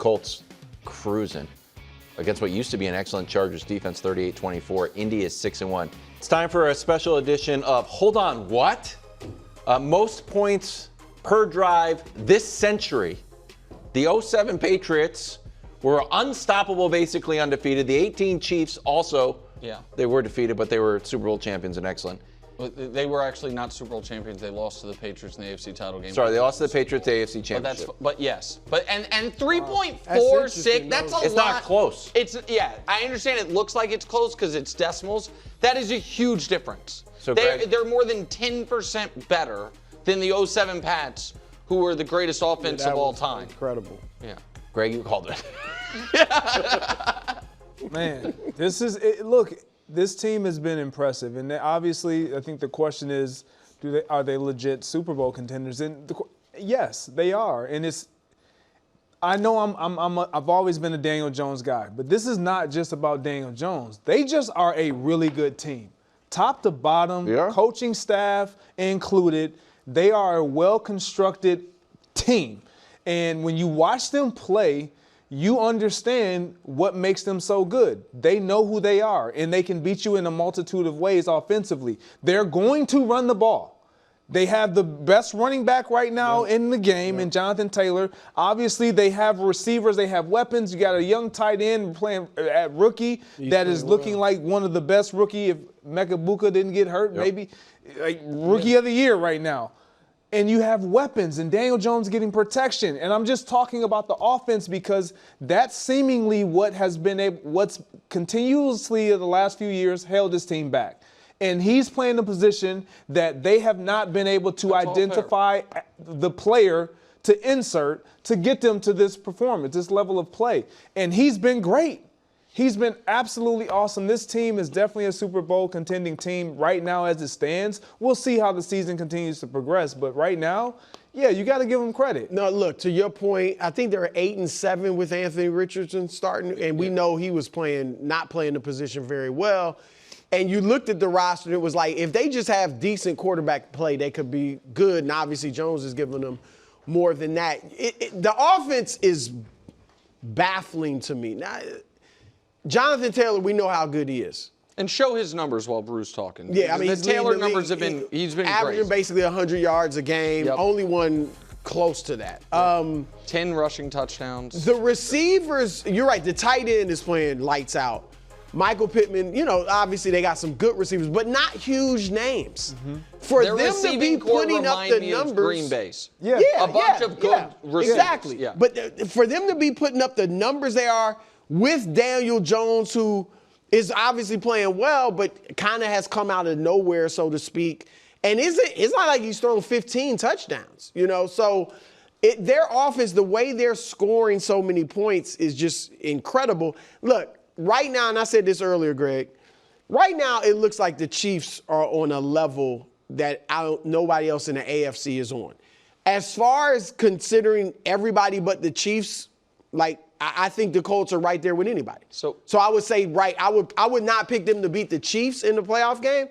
Colts cruising against what used to be an excellent Chargers defense, 38-24. Indy is 6-1. It's time for a special edition of Hold On, What? Most points per drive this century. The 07 Patriots were unstoppable, basically undefeated. The 18 Chiefs also, they were defeated, but they were Super Bowl champions and excellent. They were actually not Super Bowl champions. They lost to the Patriots in the AFC title game. Sorry, they lost to the Patriots AFC championship. But yes. And 3.46, that's a lot. It's not close. I understand it looks like it's close because it's decimals. That is a huge difference. So they're more than 10% better than the 07 Pats, who were the greatest offense of all time. Incredible. Yeah. Greg, you called it. Man, this is it. Look, this team has been impressive, and obviously, I think the question is, are they legit Super Bowl contenders? And yes, they are. And I know I've always been a Daniel Jones guy, but this is not just about Daniel Jones. They just are a really good team, top to bottom, coaching staff included. They are a well-constructed team, and when you watch them play, you understand what makes them so good. They know who they are, and they can beat you in a multitude of ways offensively. They're going to run the ball. They have the best running back right now in the game in Jonathan Taylor. Obviously, they have receivers. They have weapons. You got a young tight end playing at rookie that is looking like one of the best rookie if Mekabuka didn't get hurt, maybe like rookie of the year right now. And you have weapons, and Daniel Jones getting protection. And I'm just talking about the offense because that's seemingly what's continuously in the last few years held this team back. And he's playing a position that they have not been able to identify the player to insert to get them to this performance, this level of play. And he's been great. He's been absolutely awesome. This team is definitely a Super Bowl contending team right now as it stands. We'll see how the season continues to progress. But right now, you got to give them credit. No, look, to your point, I think they're 8-7 with Anthony Richardson starting, and we know he was not playing the position very well. And you looked at the roster, and it was like, if they just have decent quarterback play, they could be good. And obviously Jones is giving them more than that. The offense is baffling to me. Now, Jonathan Taylor, we know how good he is. And show his numbers while Bruce talking. Yeah, I mean, the Taylor numbers have been, he's been averaging great. Basically 100 yards a game, only one close to that. 10 rushing touchdowns. The receivers, you're right, the tight end is playing lights out. Michael Pittman, obviously they got some good receivers, but not huge names. For Their them to be putting up the numbers. Green Bay's. A bunch of good receivers. Exactly. Yeah. But for them to be putting up the numbers they are with Daniel Jones, who is obviously playing well, but kind of has come out of nowhere, so to speak. And it's not like he's thrown 15 touchdowns, So their offense, the way they're scoring so many points is just incredible. Look, right now, and I said this earlier, Greg, right now it looks like the Chiefs are on a level that nobody else in the AFC is on. As far as considering everybody but the Chiefs, I think the Colts are right there with anybody. So I would say, I would not pick them to beat the Chiefs in the playoff game,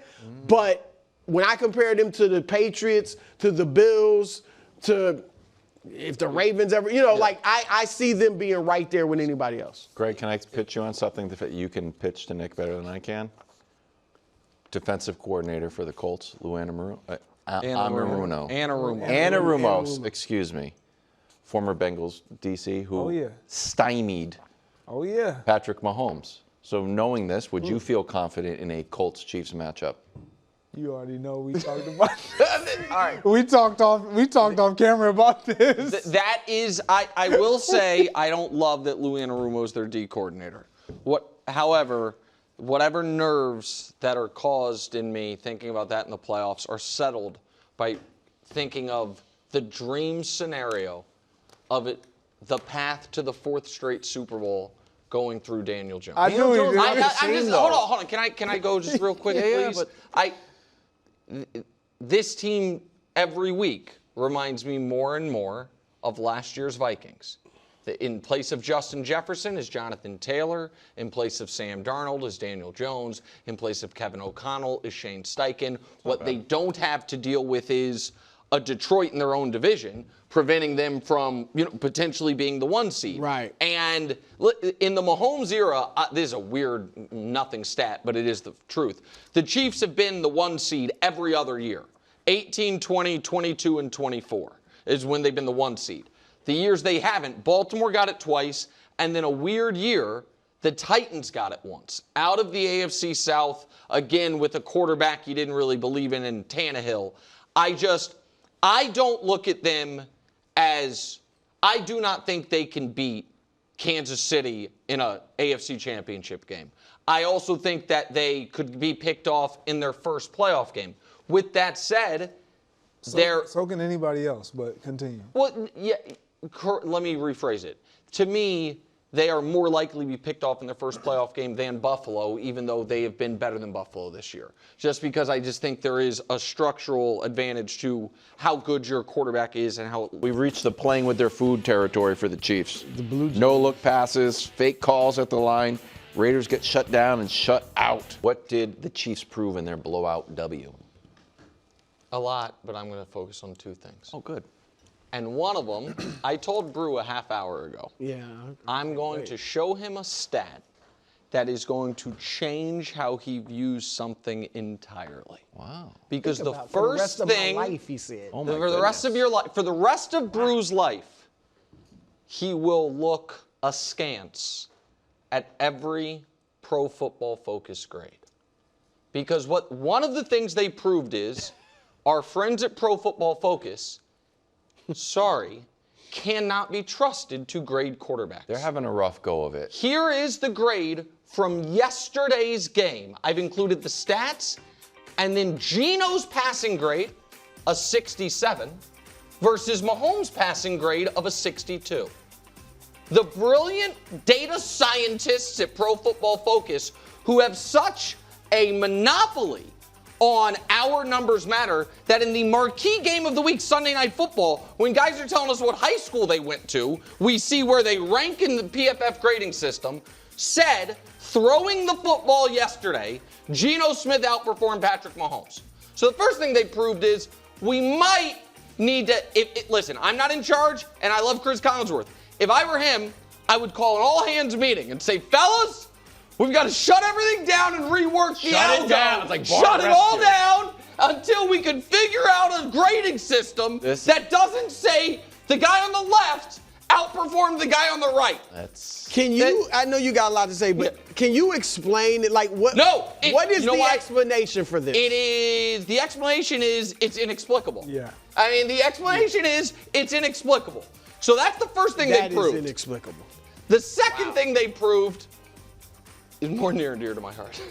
but when I compare them to the Patriots, to the Bills, to if the Ravens ever, I see them being right there with anybody else. Greg, can I pitch you on something that you can pitch to Nick better than I can? Defensive coordinator for the Colts, Lou Anarumo, excuse me. Former Bengals DC who stymied Patrick Mahomes. So knowing this, would you feel confident in a Colts-Chiefs matchup? You already know we talked about All right. We talked off camera about this. That is, I will say, I don't love that Lou Anarumo is their D coordinator. However, whatever nerves that are caused in me thinking about that in the playoffs are settled by thinking of the dream scenario of the path to the 4th straight Super Bowl going through Daniel Jones. Hold on. Can I go just real quick, please? This team every week reminds me more and more of last year's Vikings. In place of Justin Jefferson is Jonathan Taylor. In place of Sam Darnold is Daniel Jones. In place of Kevin O'Connell is Shane Steichen. What they don't have to deal with is a Detroit in their own division, preventing them from potentially being the 1 seed. Right. And in the Mahomes era, this is a weird nothing stat, but it is the truth. The Chiefs have been the 1 seed every other year. 18, 20, 22, and 24 is when they've been the 1 seed. The years they haven't, Baltimore got it twice, and then a weird year, the Titans got it once. Out of the AFC South, again, with a quarterback you didn't really believe in Tannehill. I don't look at them as, I do not think they can beat Kansas City in a AFC Championship game. I also think that they could be picked off in their first playoff game. With that said, so can anybody else, but continue. Well, yeah, let me rephrase it. To me, they are more likely to be picked off in their first playoff game than Buffalo, even though they have been better than Buffalo this year. Just because I just think there is a structural advantage to how good your quarterback is and how... We've reached the playing with their food territory for the Chiefs. The Blue Jays. No-look passes, fake calls at the line. Raiders get shut down and shut out. What did the Chiefs prove in their blowout W? A lot, but I'm going to focus on 2 things. Oh, good. And one of them, I told Brew a half hour ago. Yeah. I'm going to show him a stat that is going to change how he views something entirely. Wow. Because the For the rest first of my thing, life, he said. Oh my for the rest of your life, for the rest of Brew's life, he will look askance at every Pro Football Focus grade. Because one of the things they proved is our friends at Pro Football Focus, cannot be trusted to grade quarterbacks. They're having a rough go of it. Here is the grade from yesterday's game. I've included the stats and then Geno's passing grade, a 67, versus Mahomes' passing grade of a 62. The brilliant data scientists at Pro Football Focus who have such a monopoly on our numbers matter that in the marquee game of the week, Sunday Night Football, when guys are telling us what high school they went to, we see where they rank in the PFF grading system, said, throwing the football yesterday, Geno Smith outperformed Patrick Mahomes. So the first thing they proved is we might need to, listen, I'm not in charge, and I love Chris Collinsworth. If I were him, I would call an all-hands meeting and say, fellas, we've got to shut everything down and rework the algo. Shut it down. It's like bar shut it all rescue. down until we can figure out a grading system that doesn't say the guy on the left outperformed the guy on the right. Can you, I know you got a lot to say, but can you explain it? Like, what? What is the explanation for this? The explanation is it's inexplicable. Yeah. I mean, the explanation is it's inexplicable. So that's the first thing they proved. That is inexplicable. The second thing they proved is more near and dear to my heart.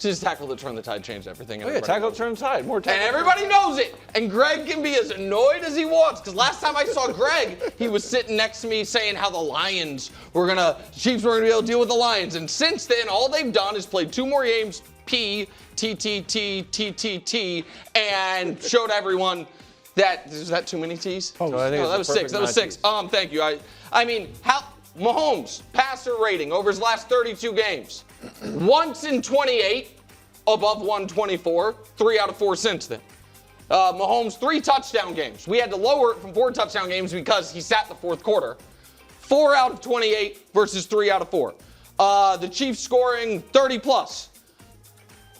Just tackle the turn the tide changed everything. Oh, yeah, tackle the turn the tide. More tackle. And everybody knows it. And Greg can be as annoyed as he wants. Because last time I saw Greg, he was sitting next to me saying how the Chiefs were going to be able to deal with the Lions. And since then, all they've done is played 2 more games, T, and showed everyone that, is that too many T's? Oh, I think no, that was 6. That was 6. Thank you. I mean, Mahomes, passer rating over his last 32 games. Once in 28, above 124, 3 out of 4 since then. Mahomes, 3 touchdown games. We had to lower it from 4 touchdown games because he sat the 4th quarter. 4 out of 28 versus 3 out of 4. The Chiefs scoring 30 plus.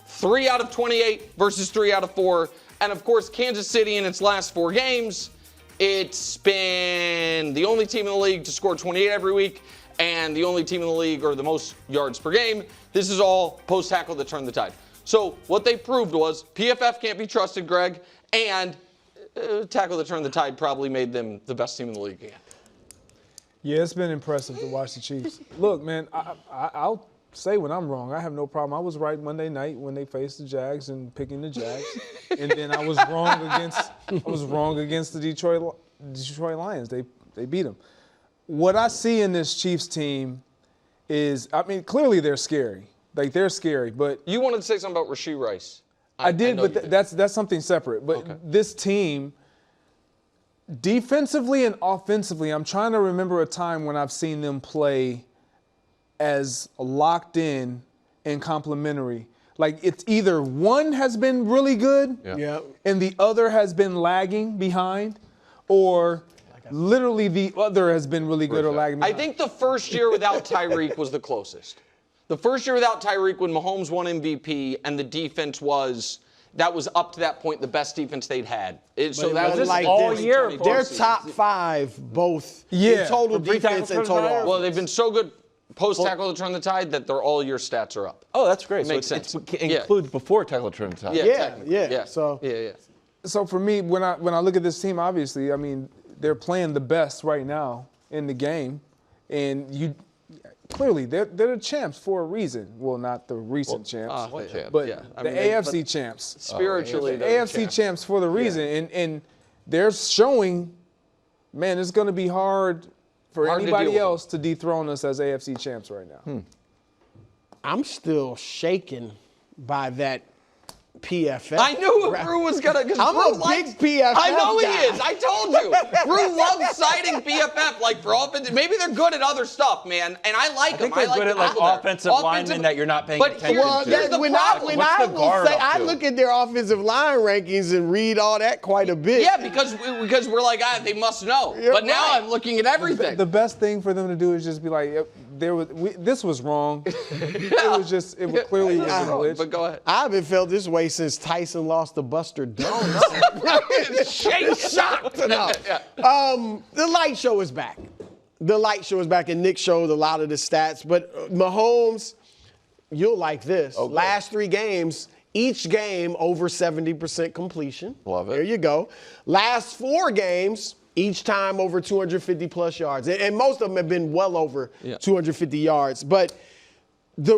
3 out of 28 versus 3 out of 4. And of course, Kansas City in its last 4 games, it's been the only team in the league to score 28 every week and the only team in the league or the most yards per game. This is all post-tackle that turned the tide. So what they proved was PFF can't be trusted, Greg, and tackle that turned the tide probably made them the best team in the league again. Yeah, it's been impressive to watch the Chiefs. Look, man, I'll say when I'm wrong. I have no problem. I was right Monday night when they faced the Jags and picking the Jags, and then I was wrong against the Detroit Lions. They beat them. What I see in this Chiefs team is, I mean, clearly they're scary. Like, they're scary, but you wanted to say something about Rashee Rice. I did, but that's something separate. But okay. This team, defensively and offensively, I'm trying to remember a time when I've seen them play as locked in and complementary. Like it's either one has been really good Yeah. and the other has been lagging behind, or literally the other has been really good or lagging I behind. think the first year without Tyreek was the closest. The first year without Tyreek, when Mahomes won MVP and the defense was up to that point the best defense they'd had. So it that wasn't was like all this. year. They're top 5 both in total defense and total offense. Well, they've been so good post-tackle to turn the tide that their all-year stats are up. Oh, that's great. Makes so sense. It includes before tackle turn time. Yeah. So So for me, when I look at this team, obviously, I mean, they're playing the best right now in the game, and clearly they're the champs for a reason. Well, not the recent champs, but the AFC champs. Spiritually, the AFC champs for the reason, and they're showing, man, it's going to be hard for anybody else to dethrone us as AFC champs right now. I'm still shaken by that PFF. I knew Brew was going to. I'm a big PFF I know guy. he is. I told you. Brew loves citing PFF like for offense. Maybe they're good at other stuff, man. And I like them. I think they're good at like offensive linemen that you're not paying attention to. Here's the problem. I look at their offensive line rankings and read all that quite a bit. Yeah, because we're like, they must know. But now I'm looking at everything. The best thing for them to do is just be like, this was wrong. It clearly was a glitch. But go ahead. I haven't felt this way since Tyson lost to Buster Dones. Shocked enough. The light show is back. The light show is back, and Nick showed a lot of the stats. But Mahomes, you'll like this. Okay. Last 3 games, each game over 70% completion. Love it. There you go. Last 4 games, each time over 250-plus yards. And most of them have been well over 250 yards. But the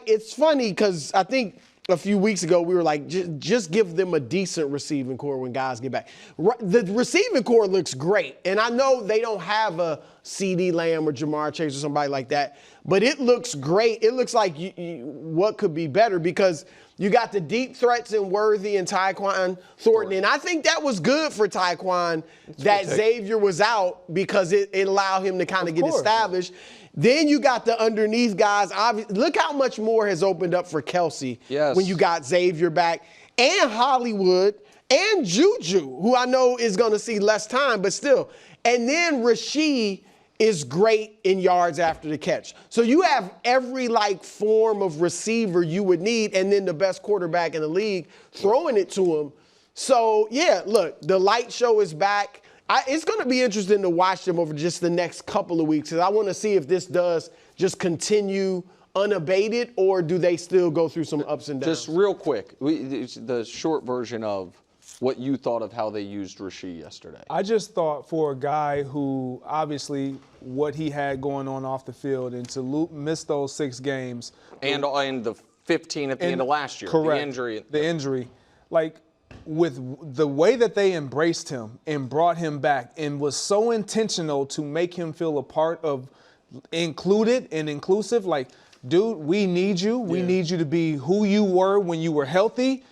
it's funny because I think a few weeks ago we were like, just give them a decent receiving core when guys get back. The receiving core looks great. And I know they don't have a CD Lamb or Jamar Chase or somebody like that, but it looks great. It looks like what could be better because you got the deep threats in Worthy and Tyquan Thornton. And I think that was good for Tyquan that Xavier was out because it allowed him to kind of get established. Then you got the underneath guys. Look how much more has opened up for Kelsey when you got Xavier back and Hollywood and Juju, who I know is going to see less time, but still. And then Rashee is great in yards after the catch. So you have every form of receiver you would need, and then the best quarterback in the league throwing it to him. So look, the light show is back. It's going to be interesting to watch them over just the next couple of weeks, because I want to see if this does just continue unabated, or do they still go through some ups and downs? Just real quick, the short version of what you thought of how they used Rashee yesterday. I just thought for a guy who obviously what he had going on off the field and to miss those 6 games. And the 15 at the end of last year. Correct. The injury. With the way that they embraced him and brought him back and was so intentional to make him feel a part of, included and inclusive, dude, we need you. We need you to be who you were when you were healthy.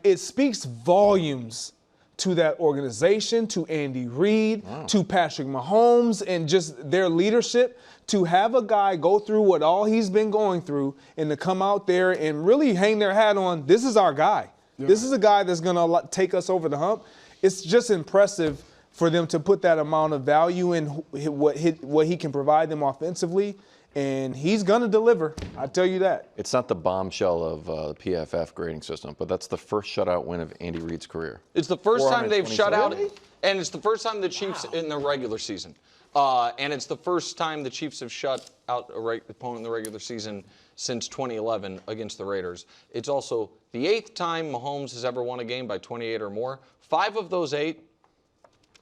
It speaks volumes to that organization, to Andy Reid, to Patrick Mahomes, and just their leadership. To have a guy go through what all he's been going through and to come out there and really hang their hat on, this is our guy. Yeah. This is a guy that's going to take us over the hump. It's just impressive for them to put that amount of value in what he can provide them offensively. And he's going to deliver. I tell you that. It's not the bombshell of the PFF grading system, but that's the first shutout win of Andy Reid's career. It's the first time they've shut out, and it's the first time the Chiefs in the regular season. And it's the first time the Chiefs have shut out a opponent in the regular season since 2011 against the Raiders. It's also the 8th time Mahomes has ever won a game by 28 or more. 5 of those 8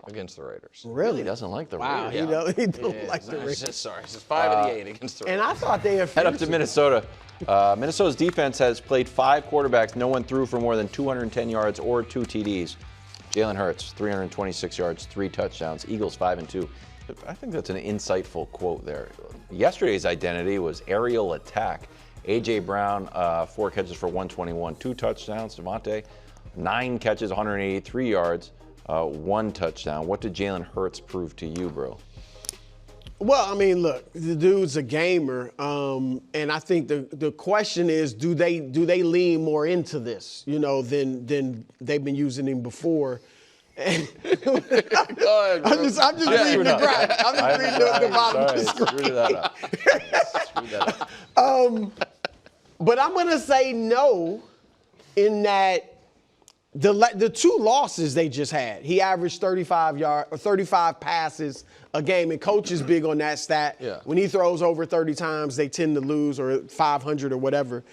against the Raiders. Really? He doesn't like the Raiders. He don't like the Raiders. Sorry, it's 5 of the 8 against the Raiders. And I thought they had Head up to Minnesota. Minnesota's defense has played 5 quarterbacks. No one threw for more than 210 yards or 2 TDs. Jalen Hurts, 326 yards, 3 touchdowns. Eagles 5-2. I think that's an insightful quote there. Yesterday's identity was aerial attack. A.J. Brown, 4 catches for 121, 2 touchdowns. Devontae, 9 catches, 183 yards, 1 touchdown. What did Jalen Hurts prove to you, bro? Well, I mean, look, the dude's a gamer, and I think the question is, do they lean more into this, than they've been using him before? And Go ahead, I'm just reading the graph. I'm just reading the bottom of the Screw screen. that up. Screw that up. But I'm gonna say no, in that the 2 losses they just had, he averaged 35 passes a game, and coach is big on that stat. Yeah. When he throws over 30 times, they tend to lose, or 500 or whatever.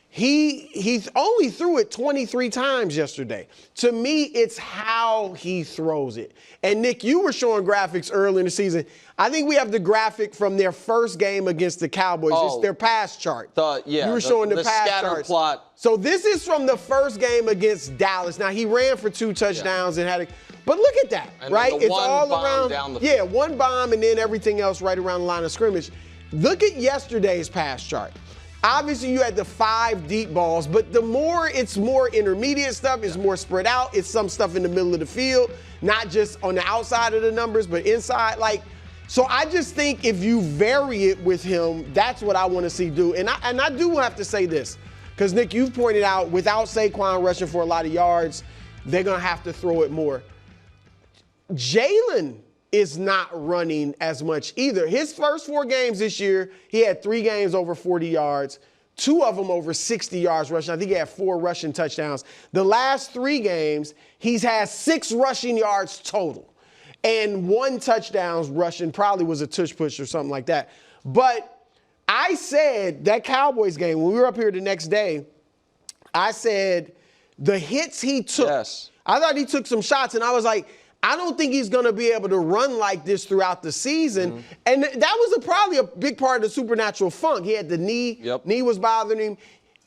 He only threw it 23 times yesterday. To me, it's how he throws it. And Nick, you were showing graphics early in the season. I think we have the graphic from their first game against the Cowboys. It's their pass chart. You were showing the pass scatter charts. plot. So this is from the first game against Dallas. Now, he ran for 2 touchdowns and had a. But look at that, And right? the It's one all bomb around. down the Yeah, 1 bomb and then everything else right around the line of scrimmage. Look at yesterday's pass chart. Obviously, you had the 5 deep balls, but it's more intermediate stuff. It's more spread out. It's some stuff in the middle of the field, not just on the outside of the numbers, but inside. So I just think if you vary it with him, that's what I want to see do. And I do have to say this, because Nick, you've pointed out, without Saquon rushing for a lot of yards, they're going to have to throw it more. Jalen is not running as much either. His first 4 games this year, he had 3 games over 40 yards, 2 of them over 60 yards rushing. I think he had 4 rushing touchdowns. The last 3 games, he's had 6 rushing yards total, and 1 touchdown rushing, probably was a tush push or something like that. But I said that Cowboys game, when we were up here the next day, I said the hits he took, Yes. I thought he took some shots, and I was like, I don't think he's going to be able to run like this throughout the season. Mm-hmm. And that was probably a big part of the supernatural funk. He had the knee. Yep. Knee was bothering him.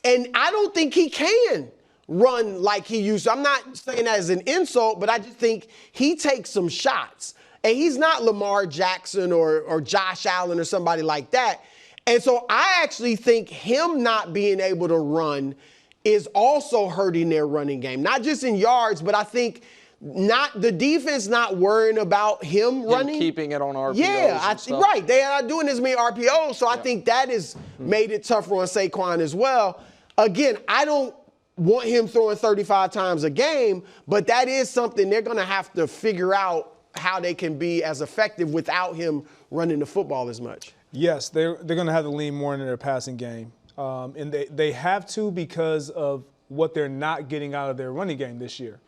And I don't think he can run like he used to. I'm not saying that as an insult, but I just think he takes some shots. And he's not Lamar Jackson or Josh Allen or somebody like that. And so I actually think him not being able to run is also hurting their running game. Not just in yards, but I think the defense not worrying about him running. Keeping it on RPOs. Yeah, and stuff. right. They are not doing as many RPOs, so I think that has made it tougher on Saquon as well. Again, I don't want him throwing 35 times a game, but that is something they're going to have to figure out how they can be as effective without him running the football as much. Yes, they're going to have to lean more into their passing game. And they have to, because of what they're not getting out of their running game this year.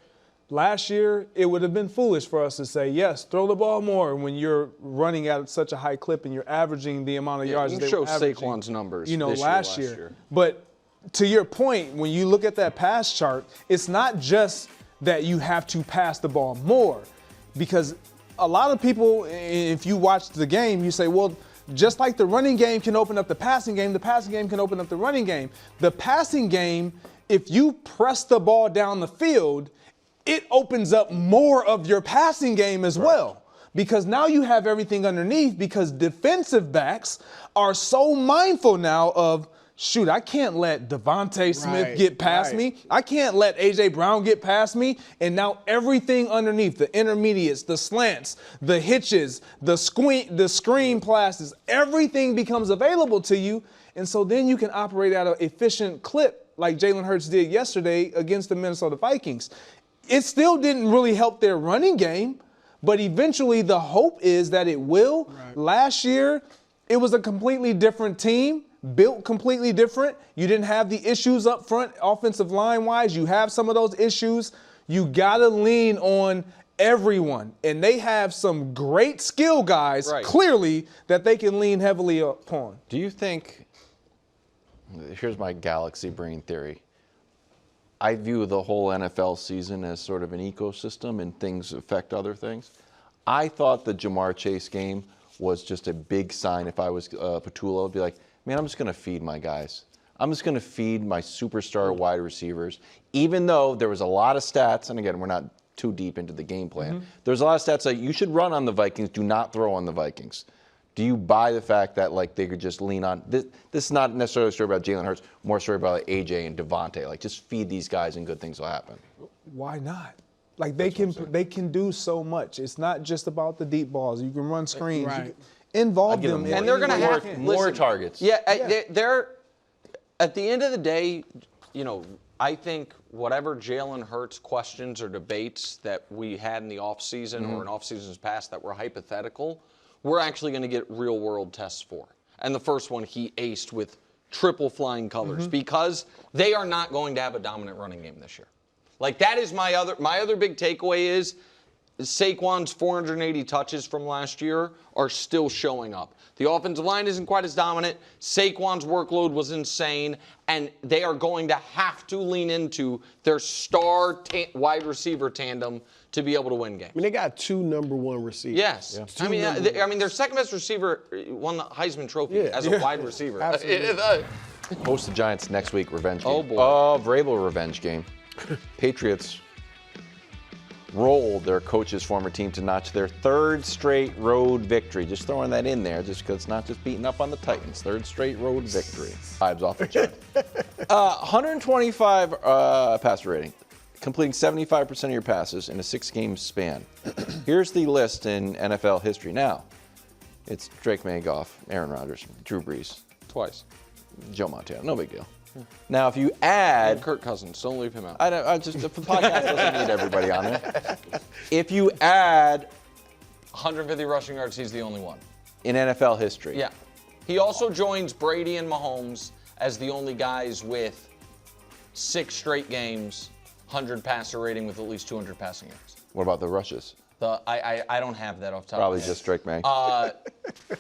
Last year, it would have been foolish for us to say, yes, throw the ball more when you're running at such a high clip and you're averaging the amount of yards they were averaging. Saquon's numbers last year. But to your point, when you look at that pass chart, it's not just that you have to pass the ball more, because a lot of people, if you watch the game, you say, well, just like the running game can open up the passing game can open up the running game. The passing game, if you press the ball down the field, it opens up more of your passing game as well. Because now you have everything underneath, because defensive backs are so mindful now of, shoot, I can't let Devontae Smith get past me. I can't let A.J. Brown get past me. And now everything underneath, the intermediates, the slants, the hitches, the screen passes, everything becomes available to you. And so then you can operate at an efficient clip like Jalen Hurts did yesterday against the Minnesota Vikings. It still didn't really help their running game, but eventually the hope is that it will. Right. Last year, it was a completely different team, built completely different. You didn't have the issues up front, offensive line-wise. You have some of those issues. You got to lean on everyone. And they have some great skill guys, clearly, that they can lean heavily upon. Do you think, here's my galaxy brain theory, I view the whole NFL season as sort of an ecosystem and things affect other things. I thought the Jamar Chase game was just a big sign. If I was Patullo, I'd be like, man, I'm just going to feed my guys. I'm just going to feed my superstar wide receivers, even though there was a lot of stats, and again, we're not too deep into the game plan. There's a lot of stats like you should run on the Vikings, do not throw on the Vikings. Do you buy the fact that they could just lean on this? This is not necessarily a story about Jalen Hurts, more a story about AJ and Devontae. Just feed these guys and good things will happen. Why not? They can do so much. It's not just about the deep balls. You can run screens. Right. involve I'd give them. them in And they're any going to way have you can. more targets. Yeah, they're at the end of the day, you know, I think whatever Jalen Hurts questions or debates that we had in the offseason or in off seasons past that were hypothetical, we're actually going to get real world tests for. And the first one he aced with triple flying colors because they are not going to have a dominant running game this year. Like, that is my other big takeaway is Saquon's 480 touches from last year are still showing up. The offensive line isn't quite as dominant. Saquon's workload was insane, and they are going to have to lean into their star wide receiver tandem to be able to win games. I mean, they got 2 number 1 receivers. Yes. Yeah. I mean, their second best receiver won the Heisman Trophy as a wide receiver. Absolutely. Host the Giants next week, revenge game. Oh, boy. Vrabel revenge game. Patriots rolled their coach's former team to notch their 3rd straight road victory. Just throwing that in there, just because it's not just beating up on the Titans. 3rd straight road victory. Vibes off the chart. 125 passer rating, completing 75% of your passes in a 6-game span. Here's the list in NFL history. Now, it's Drake May, Goff, Aaron Rodgers, Drew Brees, Twice. Joe Montana. No big deal. Now, if you add And Kirk Cousins. Don't leave him out. the podcast doesn't need everybody on there. If you add 150 rushing yards, he's the only one. in NFL history, Yeah. He also joins Brady and Mahomes as the only guys with 6 straight games, 100 passer rating with at least 200 passing yards. what about the rushes? I don't have that off the top Probably of my head. just Drake May.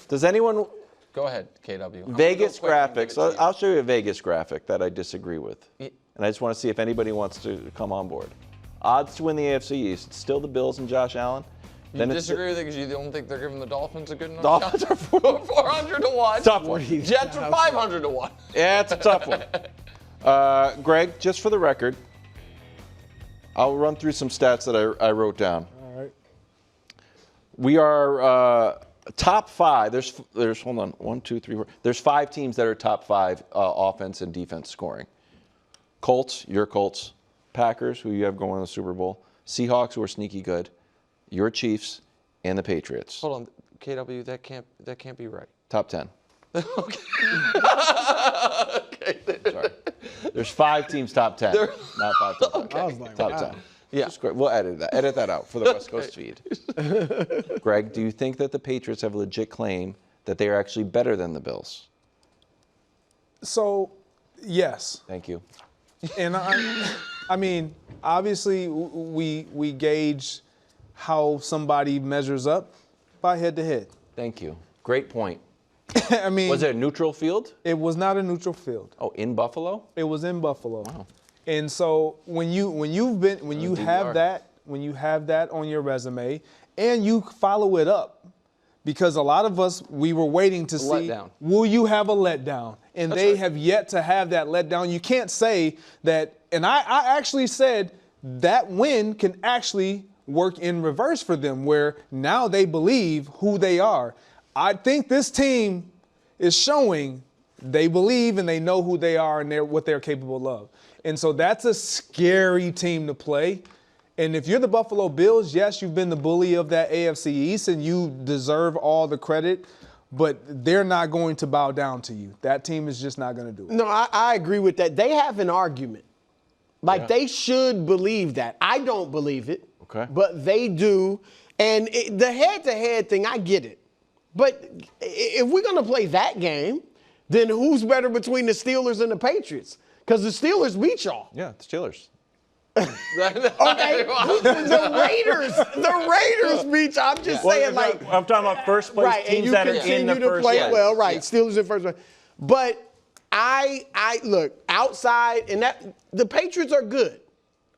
Does anyone Go ahead, KW. Vegas I'm gonna go quick and give graphics? it to you. I'll show you a Vegas graphic that I disagree with, Yeah. and I just want to see if anybody wants to come on board. Odds to win the AFC East: it's still the Bills and Josh Allen. You disagree with it because you don't think they're giving the Dolphins a good enough Dolphins shot? 400 to 1. Tough one. Jets are 500 to 1. Yeah, it's a tough one. Greg, just for the record, I'll run through some stats that I wrote down. All right. We are top 5. There's hold on, 1, 2, 3, 4. There's 5 teams that are top 5 offense and defense scoring. Colts, your Colts. Packers, who you have going to the Super Bowl. Seahawks, who are sneaky good. Your Chiefs, and the Patriots. Hold on, KW, that can't be right. Top 10. Okay. Sorry. There's 5 teams top 10, not 5 top 10. I was like, Top wow. 10. Yeah. Just great. We'll edit that out for the West Coast feed. Greg, do you think that the Patriots have a legit claim that they are actually better than the Bills? So, yes. Thank you. And I mean, obviously, we gauge how somebody measures up by head-to-head. Thank you. Great point. I mean, Was it a neutral field? it was not a neutral field. Oh, in Buffalo? It was in Buffalo. Wow. And so when you have that on your resume and you follow it up, because a lot of us, we were waiting to see, letdown. will you have a letdown? And That's they right. have yet to have that letdown. You can't say that, and I actually said that win can actually work in reverse for them, where now they believe who they are. I think this team is showing they believe and they know who they are and what they're capable of. And so that's a scary team to play. And if you're the Buffalo Bills, yes, you've been the bully of that AFC East and you deserve all the credit, but they're not going to bow down to you. That team is just not going to do it. No, I agree with that. They have an argument. Like, they should believe that. I don't believe it. Okay. But they do. And the head-to-head thing, I get it. But if we're going to play that game, then who's better between the Steelers and the Patriots? Because the Steelers beat y'all. Yeah, the Steelers. Okay, the Raiders beat y'all. I'm just saying, like, I'm talking about first place right, and teams you that are in continue the to first play place. well, right? Yeah. Steelers in first place. But I look outside, and that the Patriots are good.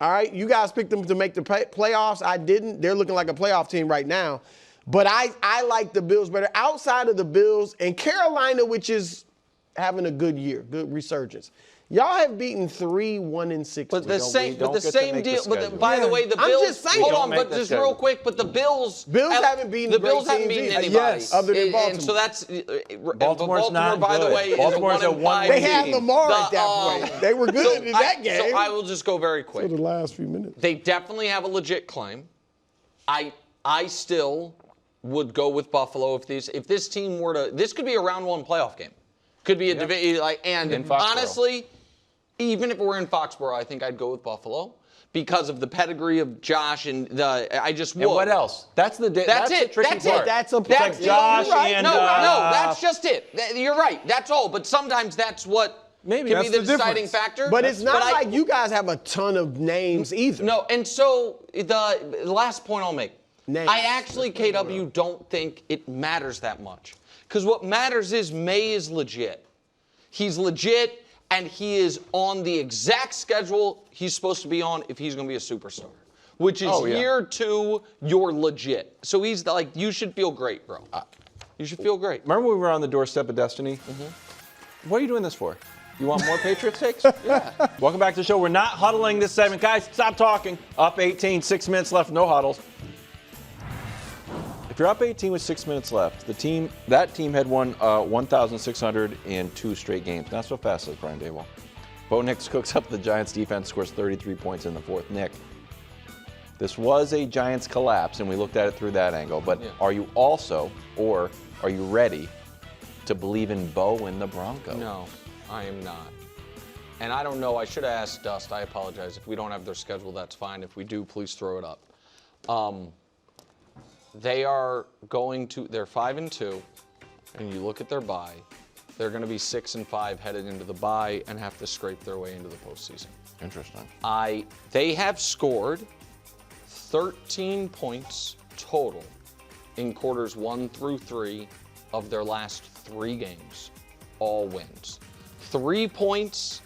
All right, you guys picked them to make the playoffs. I didn't. They're looking like a playoff team right now. But I like the Bills better. Outside of the Bills and Carolina, which is having a good year, good resurgence. Y'all have beaten 3 1-6. But the same, don't but the get to same make the deal. But schedule. by the way, the I'm Bills. just saying. Hold Don't on, make but the just schedule. real quick. But the Bills. haven't beaten the great Bills haven't teams beaten either. anybody. Yes. Other than And Baltimore. so that's Baltimore's not by the good. way, Baltimore's is a a 1-5 They team. had Lamar The, at that point. They were good in that game. So I will just go very quick. For the last few minutes. They definitely have a legit claim. I still would go with Buffalo if this team were to. This could be a round 1 playoff game. Could be a division and In Foxborough. honestly, even if it were in Foxborough, I think I'd go with Buffalo because of the pedigree of Josh and I just would. And what else? That's the That's the it. tricky That's part. it. That's a That's Josh you're right. and, no, that's just it. You're right. That's all. But sometimes that's what Maybe can that's be the the deciding difference. factor. But it's not I- like you guys have a ton of names either. No, and so the last point I'll make. Names. I actually, KW, don't think it matters that much. Because what matters is May is legit. He's legit, and he is on the exact schedule he's supposed to be on if he's going to be a superstar. Which is year 2, you're legit. So he's like, you should feel great, bro. You should feel great. Remember when we were on the doorstep of destiny? What are you doing this for? You want more Patriots takes? Yeah. Welcome back to the show. We're not huddling this segment. Guys, stop talking. Up 18, 6 minutes left, no huddles. If you're up 18 with 6 minutes left, that team had won 1,602 straight games. Not so fast, like Brian Daboll. Bo Nix cooks up the Giants defense, scores 33 points in the 4th. Nick, this was a Giants collapse, and we looked at it through that angle. But are you also, or are you ready to believe in Bo and the Broncos? No, I am not. And I don't know. I should have asked Dust. I apologize. If we don't have their schedule, that's fine. If we do, please throw it up. They're 5-2, and you look at their bye, they're going to be 6-5 headed into the bye and have to scrape their way into the postseason. Interesting. They have scored 13 points total in quarters 1 through 3 of their last 3 games, all wins. 3 points,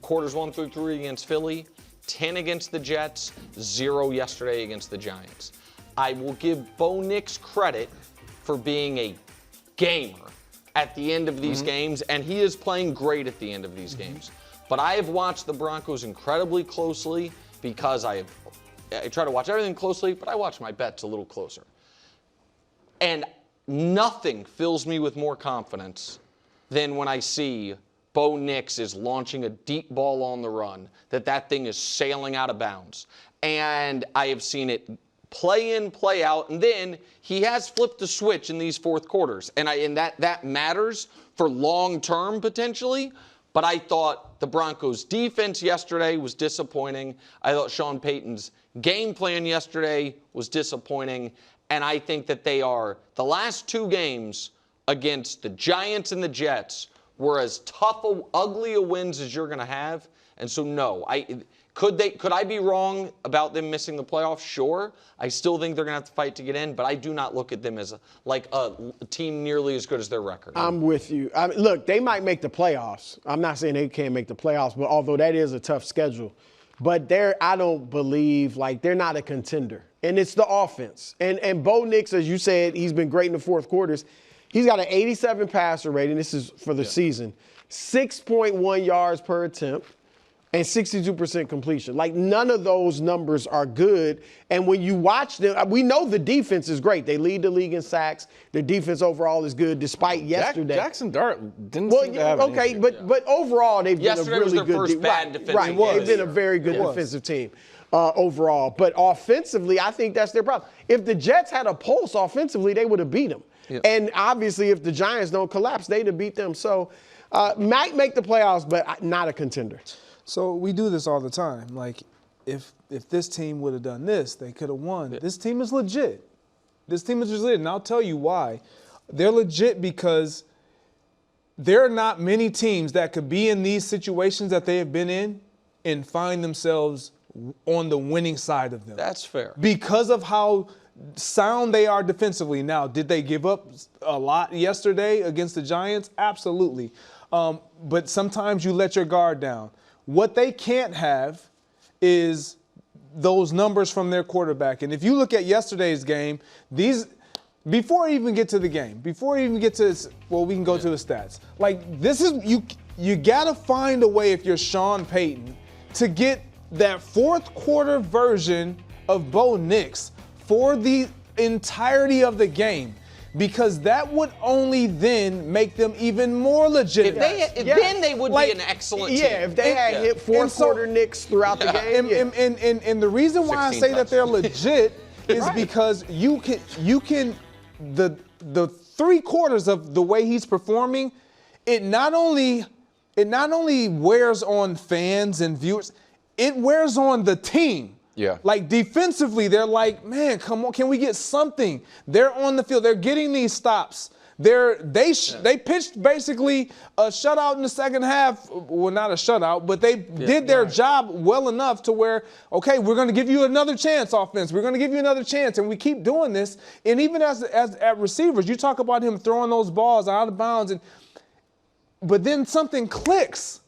quarters 1 through 3 against Philly, 10 against the Jets, 0 yesterday against the Giants. I will give Bo Nix credit for being a gamer at the end of these games, and he is playing great at the end of these games. But I have watched the Broncos incredibly closely because I try to watch everything closely, but I watch my bets a little closer. And nothing fills me with more confidence than when I see Bo Nix is launching a deep ball on the run, that thing is sailing out of bounds. And I have seen it play in, play out, and then he has flipped the switch in these 4th quarters. And that matters for long term potentially. But I thought the Broncos defense yesterday was disappointing. I thought Sean Payton's game plan yesterday was disappointing. And I think that the last 2 games against the Giants and the Jets were as tough, ugly a wins as you're going to have. And so, no, could I be wrong about them missing the playoffs? Sure. I still think they're going to have to fight to get in, but I do not look at them as a team nearly as good as their record. I'm with you. Look, they might make the playoffs. I'm not saying they can't make the playoffs, but although that is a tough schedule. But I don't believe, they're not a contender. And it's the offense. And Bo Nix, as you said, he's been great in the 4th quarters. He's got an 87 passer rating. This is for the season. 6.1 yards per attempt. And 62% completion. None of those numbers are good. And when you watch them, we know the defense is great. They lead the league in sacks. Their defense overall is good, despite yesterday. Jackson Dart didn't seem to have an issue. but overall they've been a Yesterday really was their good first bad defensive Right, game. they've been a very good defensive team overall. But offensively, I think that's their problem. If the Jets had a pulse offensively, they would have beat them. Yep. And obviously, if the Giants don't collapse, they'd have beat them. So might make the playoffs, but not a contender. So we do this all the time. If this team would have done this, they could have won. Yeah. This team is legit. This team is legit, and I'll tell you why. They're legit because there are not many teams that could be in these situations that they have been in and find themselves on the winning side of them. That's fair. Because of how sound they are defensively. Now, did they give up a lot yesterday against the Giants? Absolutely. But sometimes you let your guard down. What they can't have is those numbers from their quarterback. And if you look at yesterday's game, before I even get to the game, before I even get to, we can go to the stats. You got to find a way, if you're Sean Payton, to get that 4th quarter version of Bo Nix for the entirety of the game. Because that would only then make them even more legitimate. Then they would be an excellent team. Yeah, if they had hit 4th quarter Knicks throughout the game. And the reason why I say that they're legit is because you can the 3/4 of the way he's performing, it not only wears on fans and viewers, it wears on the team. Yeah. Like defensively, they're like, man, come on, can we get something? They're on the field. They're getting these stops. They pitched basically a shutout in the second half. Well, not a shutout, but they did their job well enough to where, okay, we're going to give you another chance, offense. We're going to give you another chance, and we keep doing this. And even as at receivers, you talk about him throwing those balls out of bounds, but then something clicks,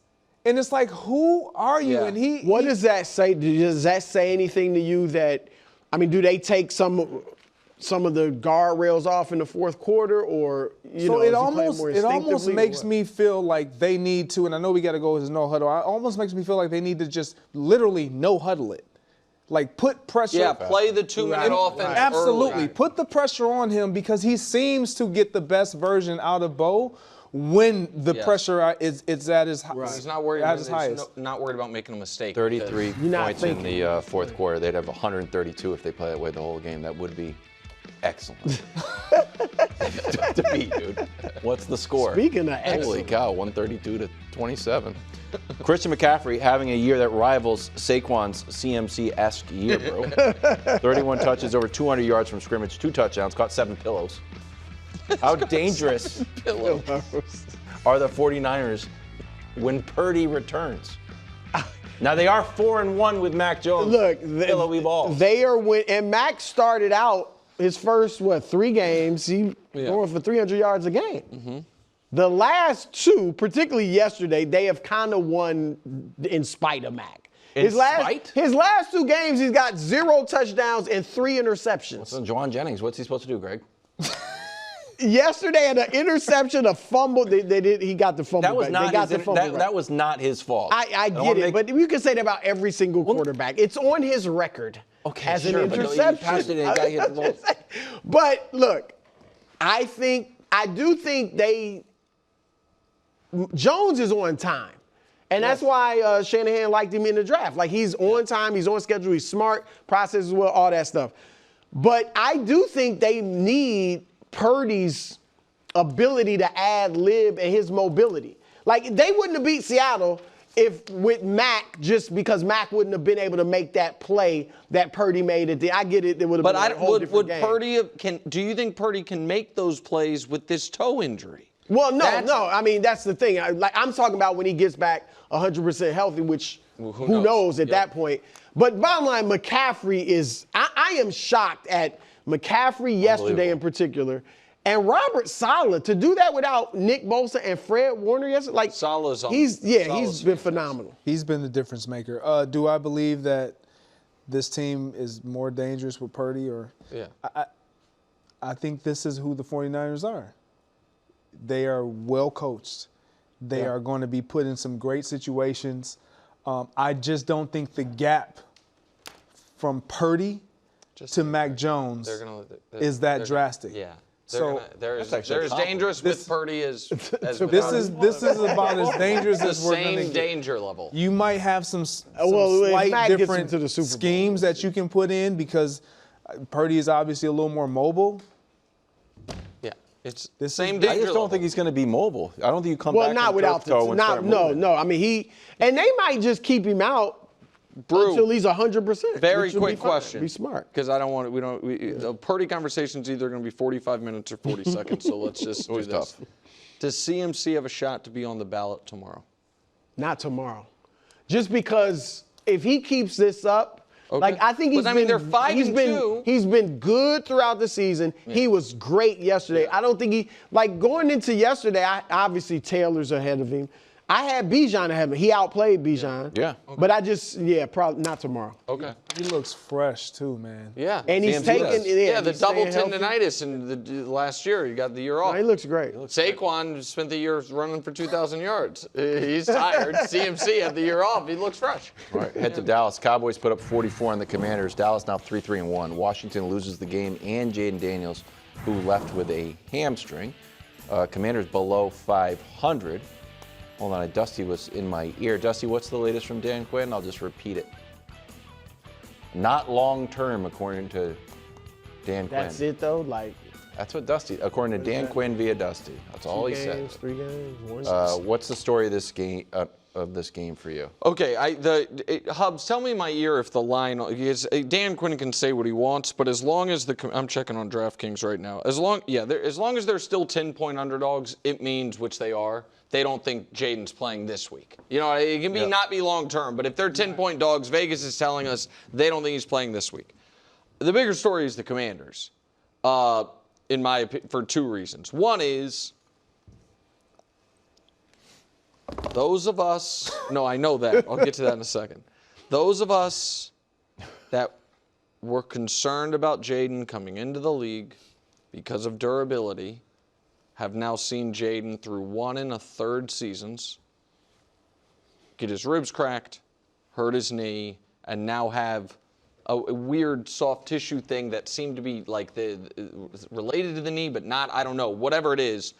and it's like, who are you? Yeah. And What does that say? Does that say anything to you that, I mean, do they take some of the guardrails off in the fourth quarter, or is he playing more it almost instinctively, makes or what? me feel like they need to, and I know we got to go with no huddle. It almost makes me feel like they need to just literally no huddle it, like put pressure. Yeah, play the 2-minute offense. Absolutely, early. put the pressure on him because he seems to get the best version out of Bo when the pressure is at his He's not worried at about his highest. not worried about making a mistake. 33 not points thinking. in the fourth quarter. They'd have 132 if they play that way the whole game. That would be excellent. to beat, dude. What's the score? Speaking of Holy excellent. cow, 132-27. Christian McCaffrey having a year that rivals Saquon's CMC-esque year, bro. 31 touches, over 200 yards from scrimmage, 2 touchdowns, caught 7 pillows. How dangerous are the 49ers when Purdy returns? Now they are 4-1 with Mac Jones. Look, pillowy balls. they are and Mac started out his first 3 games. He going for 300 yards a game. Mm-hmm. The last 2, particularly yesterday, they have kind of won in spite of Mac. His last 2 games, he's got 0 touchdowns and 3 interceptions. So Juwan Jennings, what's he supposed to do, Greg? Yesterday, had an interception, a fumble. He got the fumble. That was back. not They got his, the fumble back. that was not his fault. I get it, but you can say that about every single quarterback. It's on his record as an but interception. he passed it and he got hit the ball. But look, I do think Jones is on time. And that's why Shanahan liked him in the draft. Like, he's on time, he's on schedule, he's smart, processes well, all that stuff. But I do think they need Purdy's ability to ad lib and his mobility. Like, they wouldn't have beat Seattle if with Mac, just because Mac wouldn't have been able to make that play that Purdy made it. I get it. It would have been a whole different game. Do you think Purdy can make those plays with this toe injury? Well, no. I mean, that's the thing. I'm talking about when he gets back 100% healthy, which who knows at that point. But bottom line, McCaffrey is. I am shocked at McCaffrey yesterday in particular, and Robert Saleh to do that without Nick Bosa and Fred Warner yesterday. Like, he's been phenomenal. He's been the difference maker. Do I believe that this team is more dangerous with Purdy? Or I think this is who the 49ers are. They are well coached. They are going to be put in some great situations. I just don't think the gap from Purdy to Mac Jones is that drastic. Yeah. So they're as dangerous with Purdy as this is about as dangerous the as we're going to same get. danger level. You might have some if slight Mac gets different into the Super Bowl, schemes that you can put in because Purdy is obviously a little more mobile. Yeah. It's This same is- danger I just don't level. think he's going to be mobile. I don't think you come Well, back not from without turf toe and start moving. no. I mean, and they might just keep him out until he's 100%. Very which would quick be fine. question. Be smart. Because I don't want to, the Purdy conversation's either going to be 45 minutes or 40 seconds, so let's just do Always this. tough. Does CMC have a shot to be on the ballot tomorrow? Not tomorrow. Just because if he keeps this up, Okay. like I think he's But, I been, mean, they're 5-2. He's been good throughout the season. Yeah. He was great yesterday. I don't think going into yesterday, obviously Taylor's ahead of him. I had Bijan ahead of him. He outplayed Bijan. Yeah. Okay. But probably not tomorrow. Okay. He looks fresh too, man. Yeah. And he's CMC taking does. the he's double staying healthy. tendonitis in the last year. He got the year off. No, he looks great. Saquon spent the year running for 2,000 yards. He's tired. CMC had the year off. He looks fresh. All right, head to Dallas. Cowboys put up 44 on the Commanders. Dallas now 3-3-1. Washington loses the game, and Jaden Daniels, who left with a hamstring. Commanders below 500. Hold on, Dusty was in my ear. Dusty, what's the latest from Dan Quinn? I'll just repeat it. Not long term, according to Dan Quinn. That's it though. Like That's what Dusty, according to Dan Quinn via Dusty. That's all he said. 3 games, 1 What's the story of this game for you? Okay, Hubs, tell me my ear if the line. Dan Quinn can say what he wants, but as long as I'm checking on DraftKings right now. As long as they're still 10-point underdogs, it means, which they are, they don't think Jaden's playing this week. You know, it can not be long term, but if they're 10-point dogs, Vegas is telling us they don't think he's playing this week. The bigger story is the Commanders, in my opinion, for 2 reasons. One is those of us, no, I know that. I'll get to that in a second. Those of us that were concerned about Jaden coming into the league because of durability have now seen Jaden through 1 1/3 seasons get his ribs cracked, hurt his knee, and now have a weird soft tissue thing that seemed to be like related to the knee, but not, I don't know, whatever it is.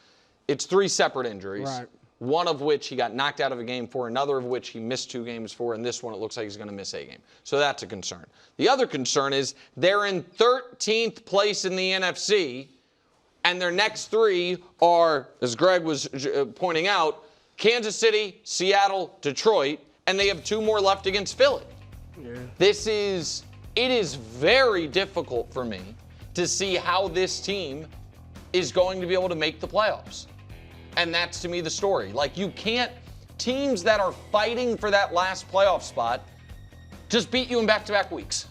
It's 3 separate injuries. Right. One of which he got knocked out of a game for, another of which he missed 2 games for, and this one it looks like he's going to miss a game. So that's a concern. The other concern is they're in 13th place in the NFC, and their next 3 are, as Greg was pointing out, Kansas City, Seattle, Detroit, and they have 2 more left against Philly. Yeah. It is very difficult for me to see how this team is going to be able to make the playoffs. And that's, to me, the story. Like, you can't, teams that are fighting for that last playoff spot just beat you in back-to-back weeks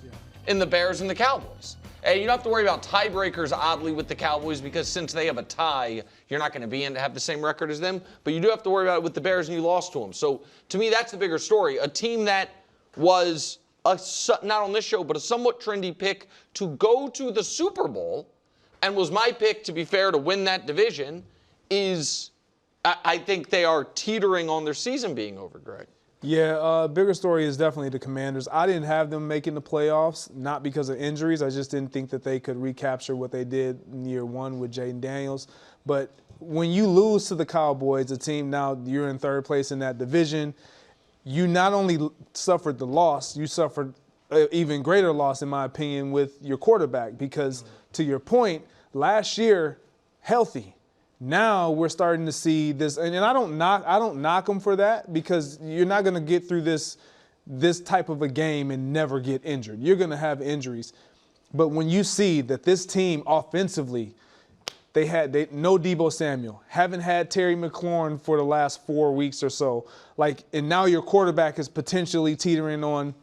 in the Bears and the Cowboys. And you don't have to worry about tiebreakers, oddly, with the Cowboys, because since they have a tie, you're not going to be in to have the same record as them. But you do have to worry about it with the Bears, and you lost to them. So, to me, that's the bigger story. A team that was, not on this show, but a somewhat trendy pick to go to the Super Bowl, and was my pick, to be fair, to win that division, is, I think they are teetering on their season being over, Greg. Yeah, bigger story is definitely the Commanders. I didn't have them making the playoffs, not because of injuries. I just didn't think that they could recapture what they did in year 1 with Jaden Daniels. But when you lose to the Cowboys, a team now you're in 3rd place in that division, you not only suffered the loss, you suffered an even greater loss, in my opinion, with your quarterback. Because to your point, last year, healthy. Now we're starting to see this, and I don't knock them for that, because you're not going to get through this type of a game and never get injured. You're going to have injuries. But when you see that this team offensively, they no Deebo Samuel, haven't had Terry McLaurin for the last 4 weeks or so, and now your quarterback is potentially teetering on,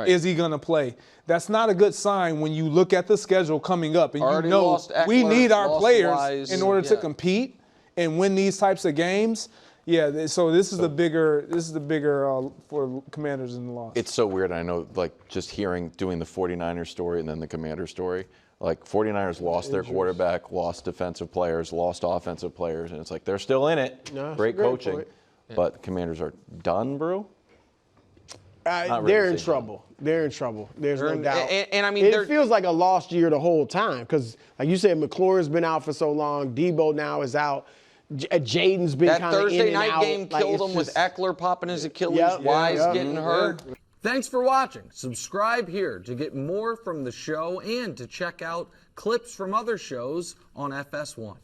is he going to play? That's not a good sign when you look at the schedule coming up and Already you know Eckler, we need our players Wise, in order to compete and win these types of games. Yeah, so this is the bigger for Commanders in the loss. It's so weird. I know, just doing the 49ers story and then the Commander story. 49ers lost their quarterback, lost defensive players, lost offensive players, and it's like they're still in it. No, great coaching. But the Commanders are done, bro? They're in trouble. They're in trouble. There's no doubt. And I mean, it feels like a lost year the whole time, because, like you said, McLaurin's been out for so long. Debo now is out. Jaden's been kind of in and out. That Thursday night game killed him with Eckler popping his Achilles, Wise getting hurt. Thanks for watching. Subscribe here to get more from the show and to check out clips from other shows on FS1.